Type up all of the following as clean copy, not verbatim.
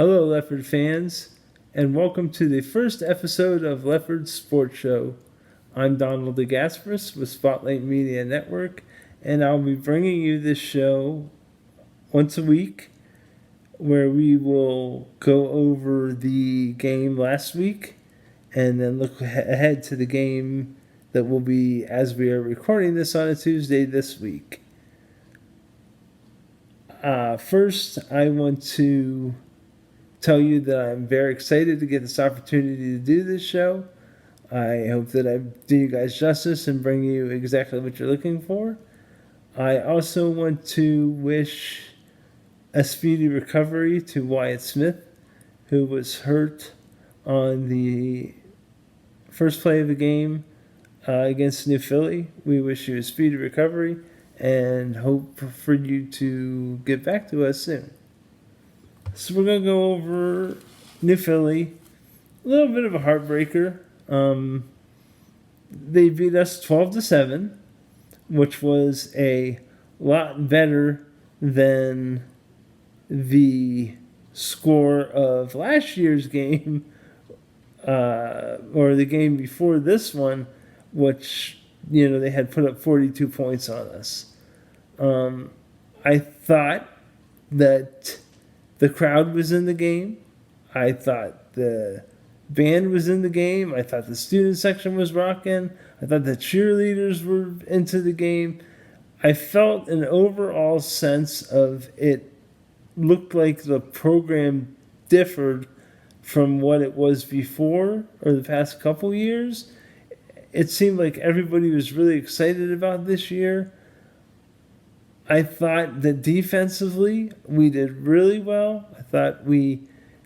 Hello, Leopard fans, and welcome to the first episode of Leopard Sports Show. I'm Donald DeGasperis with Spotlight Media Network, and I'll be bringing you this show once a week where we will go over the game last week and then look ahead to the game that will be, as we are recording this on a Tuesday, this week. First, I want to tell you that I'm very excited to get this opportunity to do this show. I hope that I do you guys justice and bring you exactly what you're looking for. I also want to wish a speedy recovery to Wyatt Smith, who was hurt on the first play of the game against New Philly. We wish you a speedy recovery and hope for you to get back to us soon. So we're going to go over New Philly. A little bit of a heartbreaker. They beat us 12-7, which was a lot better than the score of last year's game, or the game before this one, which, they had put up 42 points on us. I thought that the crowd was in the game. I thought the band was in the game. I thought the student section was rocking. I thought the cheerleaders were into the game. I felt an overall sense of it looked like the program differed from what it was before or the past couple years. It seemed like everybody was really excited about this year. I thought that defensively we did really well. I thought we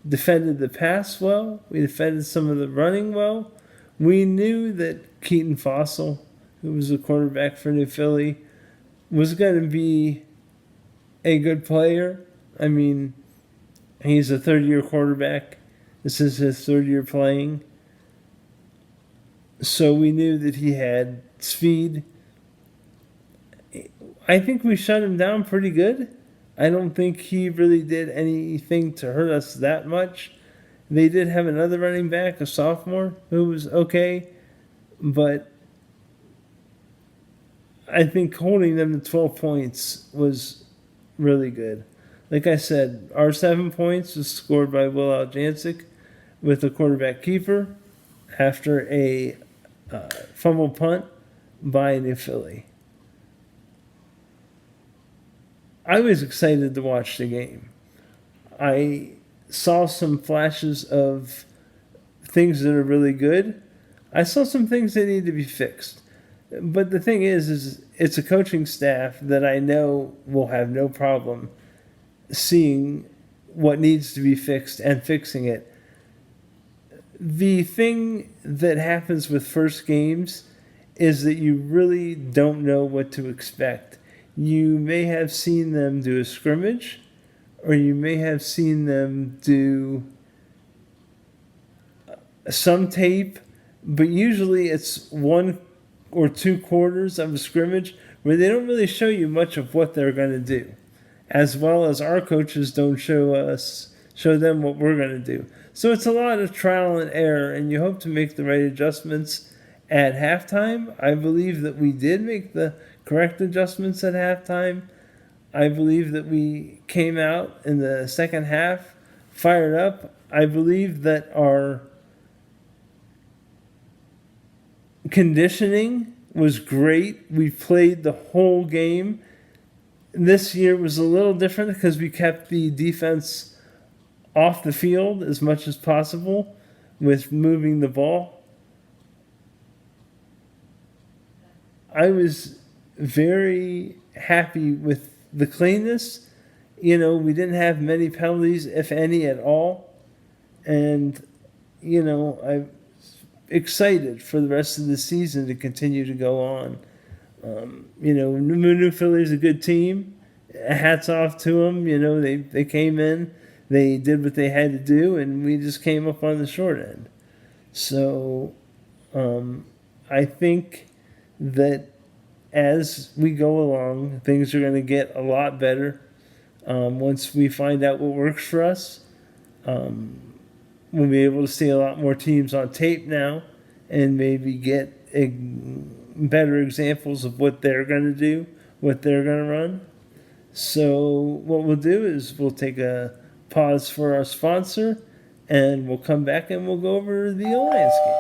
defended the pass well. We defended some of the running well. We knew that Keaton Fossil, who was the quarterback for New Philly, was going to be a good player. I mean, he's a third-year quarterback. This is his third year playing. So we knew that he had speed. I think we shut him down pretty good. I don't think he really did anything to hurt us that much. They did have another running back, a sophomore, who was okay. But I think holding them to 12 points was really good. Like I said, our 7 points was scored by Will Aljancic with a quarterback keeper after a fumble punt by New Philly. I was excited to watch the game. I saw some flashes of things that are really good. I saw some things that need to be fixed. But the thing is it's a coaching staff that I know will have no problem seeing what needs to be fixed and fixing it. The thing that happens with first games is that you really don't know what to expect. You may have seen them do a scrimmage, or you may have seen them do some tape, but usually it's 1 or 2 quarters of a scrimmage where they don't really show you much of what they're going to do, as well as our coaches don't show them what we're going to do. So it's a lot of trial and error, and you hope to make the right adjustments at halftime. I believe that we did make the correct adjustments at halftime. I believe that we came out in the second half fired up. I believe that our conditioning was great. We played the whole game. This year was a little different because we kept the defense off the field as much as possible with moving the ball. I was very happy with the cleanness. We didn't have many penalties, if any at all. And, I'm excited for the rest of the season to continue to go on. New Philly's a good team. Hats off to them. They came in, they did what they had to do, and we just came up on the short end. So I think that as we go along, things are going to get a lot better once we find out what works for us. We'll be able to see a lot more teams on tape now and maybe get better examples of what they're going to do, what they're going to run. So what we'll do is we'll take a pause for our sponsor, and we'll come back and we'll go over the Alliance game.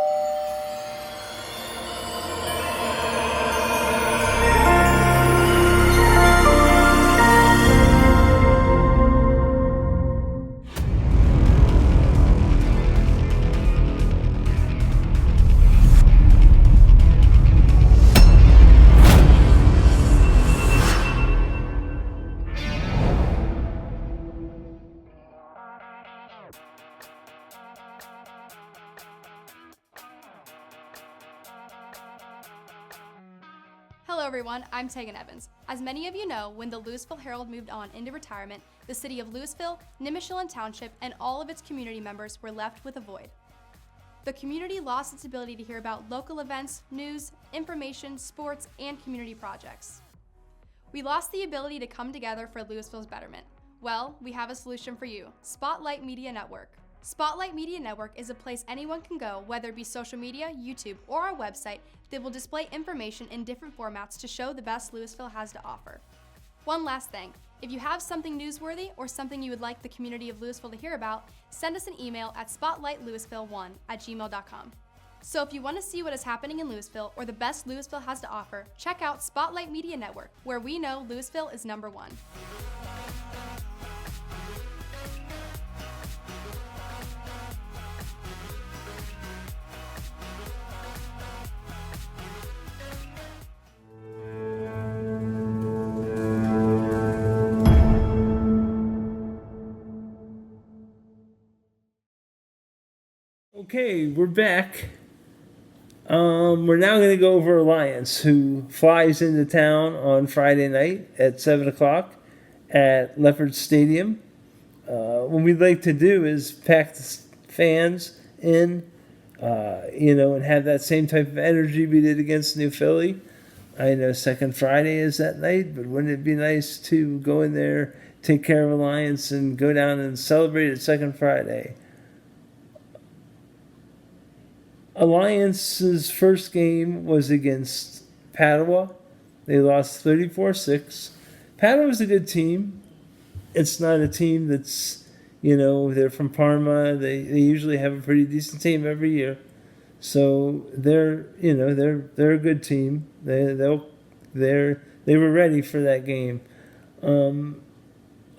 Hello everyone, I'm Tegan Evans. As many of you know, when the Louisville Herald moved on into retirement, the city of Louisville, Nimishillen Township, and all of its community members were left with a void. The community lost its ability to hear about local events, news, information, sports, and community projects. We lost the ability to come together for Louisville's betterment. Well, we have a solution for you, Spotlight Media Network. Spotlight Media Network is a place anyone can go, whether it be social media, YouTube, or our website, that will display information in different formats to show the best Louisville has to offer. One last thing, if you have something newsworthy or something you would like the community of Louisville to hear about, send us an email at spotlightlouisville1@gmail.com. So if you want to see what is happening in Louisville or the best Louisville has to offer, check out Spotlight Media Network, where we know Louisville is number one. Okay, we're back. We're now going to go over Alliance, who flies into town on Friday night at 7 o'clock at Leopard Stadium. What we'd like to do is pack the fans in, and have that same type of energy we did against New Philly. I know Second Friday is that night, but wouldn't it be nice to go in there, take care of Alliance, and go down and celebrate it Second Friday? Alliance's first game was against Padua. They lost 34-6. Padua's a good team. It's not a team that's, they're from Parma. They usually have a pretty decent team every year. So they're a good team. They were ready for that game.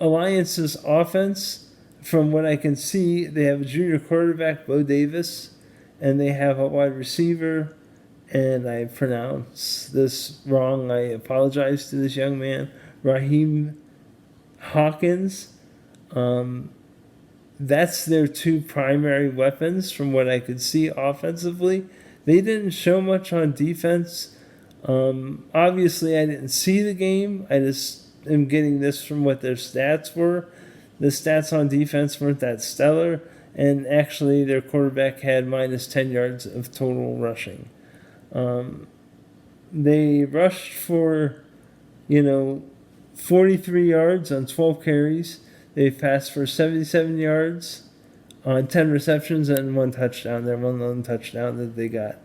Alliance's offense, from what I can see, they have a junior quarterback, Bo Davis, and they have a wide receiver, and I pronounce this wrong. I apologize to this young man, Raheem Hawkins. That's their two primary weapons from what I could see offensively. They didn't show much on defense. Obviously, I didn't see the game. I just am getting this from what their stats were. The stats on defense weren't that stellar. And actually, their quarterback had minus 10 yards of total rushing. They rushed for, 43 yards on 12 carries. They passed for 77 yards on 10 receptions and one touchdown. Their one lone touchdown that they got.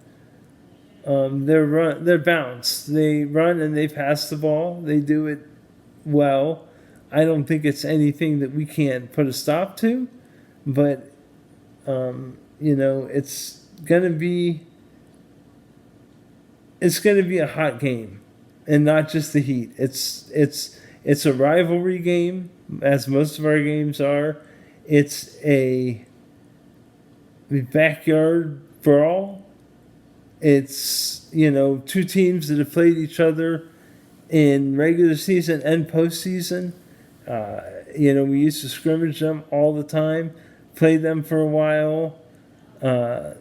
They're balanced. They run and they pass the ball. They do it well. I don't think it's anything that we can't put a stop to, but it's gonna be a hot game, and not just the heat. It's a rivalry game, as most of our games are. It's a backyard brawl. It's two teams that have played each other in regular season and postseason. We used to scrimmage them all the time. Played them for a while, kind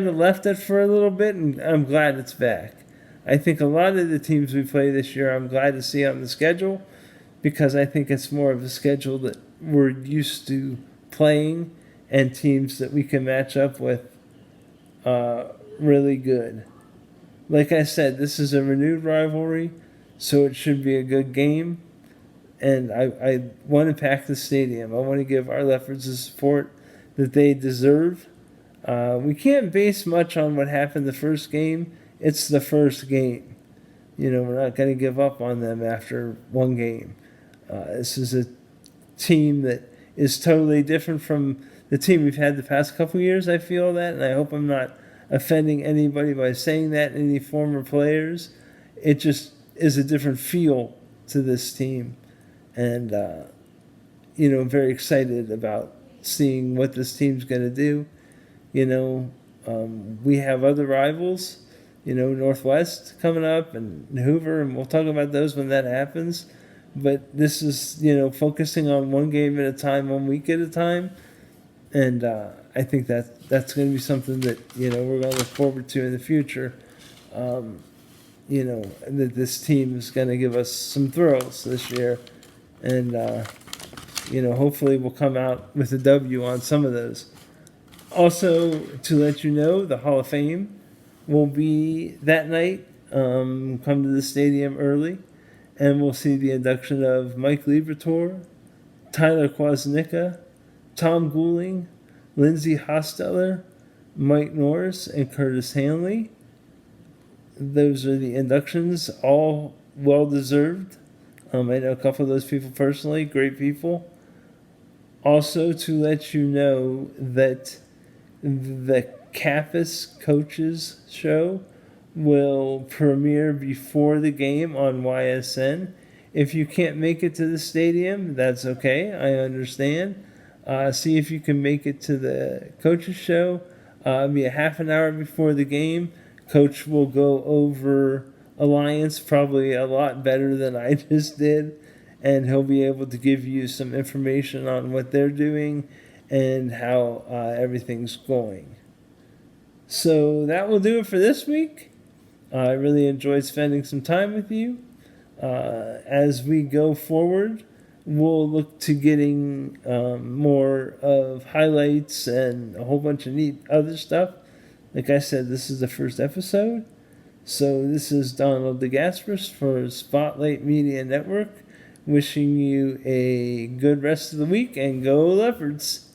of left it for a little bit, and I'm glad it's back. I think a lot of the teams we play this year, I'm glad to see on the schedule, because I think it's more of a schedule that we're used to playing, and teams that we can match up with really good. Like I said, this is a renewed rivalry, so it should be a good game. And I want to pack the stadium. I want to give our Leopards the support that they deserve. We can't base much on what happened the first game. It's the first game. We're not going to give up on them after one game. This is a team that is totally different from the team we've had the past couple years. I feel that, and I hope I'm not offending anybody by saying that, any former players. It just is a different feel to this team. And, very excited about seeing what this team's going to do. We have other rivals, Northwest coming up and Hoover, and we'll talk about those when that happens. But this is, focusing on one game at a time, 1 week at a time. And I think that's going to be something that, we're going to look forward to in the future. That this team is going to give us some thrills this year. And, hopefully we'll come out with a W on some of those. Also, to let you know, the Hall of Fame will be that night. Come to the stadium early, and we'll see the induction of Mike Liberatore, Tyler Kwasnicka, Tom Goulding, Lindsey Hosteller, Mike Norris, and Curtis Hanley. Those are the inductions, all well-deserved. I know a couple of those people personally, great people. Also, to let you know that the Kappas Coaches Show will premiere before the game on YSN. If you can't make it to the stadium, that's okay. I understand. See if you can make it to the Coaches Show. It'll be a half an hour before the game. Coach will go over Alliance probably a lot better than I just did, and he'll be able to give you some information on what they're doing and how everything's going. So that will do it for this week. I really enjoyed spending some time with you. As we go forward, we'll look to getting more of highlights and a whole bunch of neat other stuff. Like I said, this is the first episode. So this is Donald DeGasperis for Spotlight Media Network, wishing you a good rest of the week, and go Leopards!